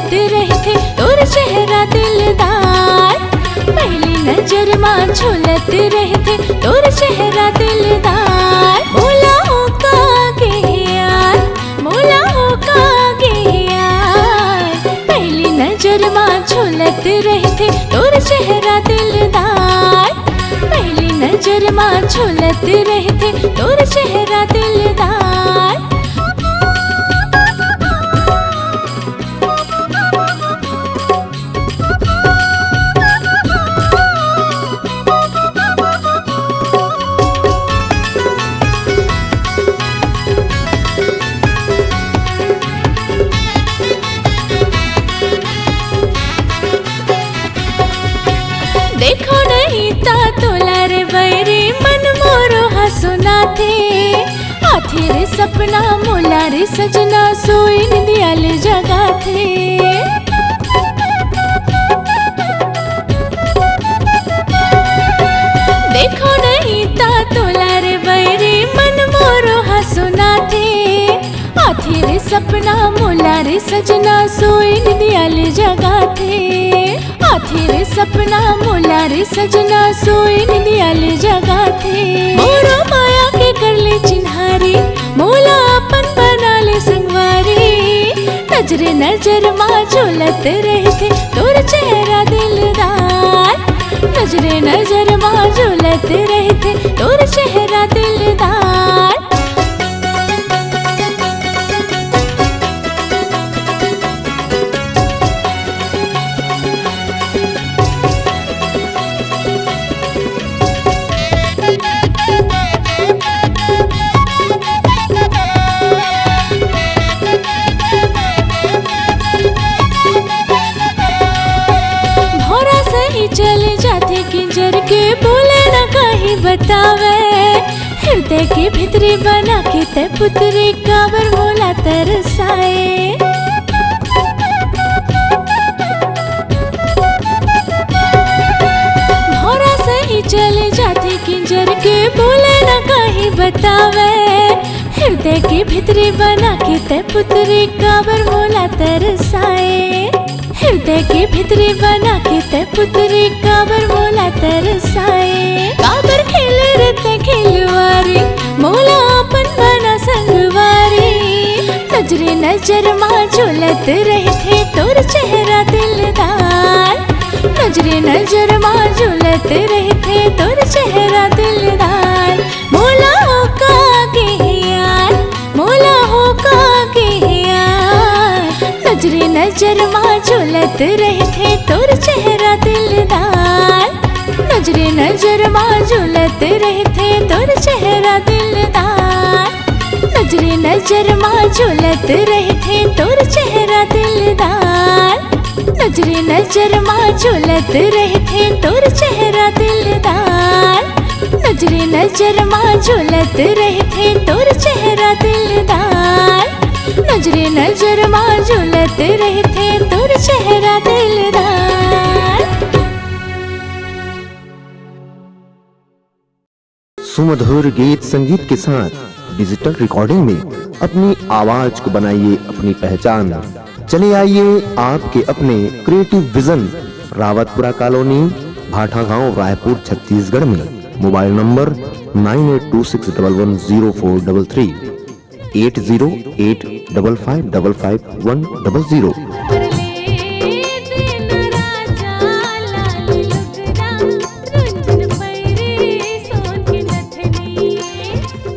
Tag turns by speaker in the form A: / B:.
A: झूलत रहे थे तोर चेहरा दिलदार। पहली नजर माँ झूलत रहे थे तोर चेहरा दिलदार। मोला हो कागे यार, मोला हो कागे यार। पहली नजर माँ झूलत रहे थे तोर चेहरा दिलदार। पहली नजर माँ झूलत रहे थे तोर चेहरा दिलदार। देखो नहीं ता तोला रे बैरी मन मोरो हसुना थे। हाथी रे सपना मोला रे सजना सोई निंदियाल जगा थे। देखो नहीं ता तोला रे बैरी मन मोरो हसुना थे। हाथी रे सपना मोला रे सजना सोई निंदियाल जगा थे। हाथी रे सपना मोला रे सजना सोई निंदियाल जगा थे। मोरो माया के कर ले चिन्हारी मोला अपन बना ले संगवारी। नजरे नजर माँ झूलत रहे थे तोर चेहरा दिलदार। नजरे नजर माँ झूलत रहे थे तोर चेहरा दिलदार। चले जाते किंजर के बोले न कहीं बतावे। हृदय की भितरी बना के ते पुतरी काबर मोला तरसाए। भौरा सही चले जाते किंजर के बोले न कहीं बतावे। हृदय की भितरी बना के ते पुतरी काबर मोला तरसाए। हृदय के भितरी बना के ते पुतरी काबर मोला तरसाए। काबर खेले रहते खिलवारी मोला अपन बना संगवारी। नजरे नजर माँ झूलत रहे थे तोर चेहरा दिलदार। नजरे नजर माँ झूलत रहे थे तोर चेहरा दिलदार। मोला हो कागे यार, मोला हो कागे यार। नजरे नजर माँ झूलत रहे थे तोर चेहरा दिलदार। नजरे नजर माँ झूलत रहे थे तोर चेहरा दिलदार। नजरे नजर माँ झूलत रहे थे तोर चेहरा दिलदार। नजरे नजर माँ झूलत रहे थे तोर चेहरा दिलदार। नजरे नजर माँ झूलत रहे थे तोर चेहरा दिलदार। नजरे नजर माँ झूलत रहे थे तोर चेहरा दिलदार।
B: सुमधुर गीत संगीत के साथ डिजिटल रिकॉर्डिंग में अपनी आवाज को बनाइए अपनी पहचान। चले आइए आपके अपने क्रिएटिव विजन, रावतपुरा कॉलोनी, भाटा गांव, रायपुर, छत्तीसगढ़ में। Mobile number 9826110433, 8085555100।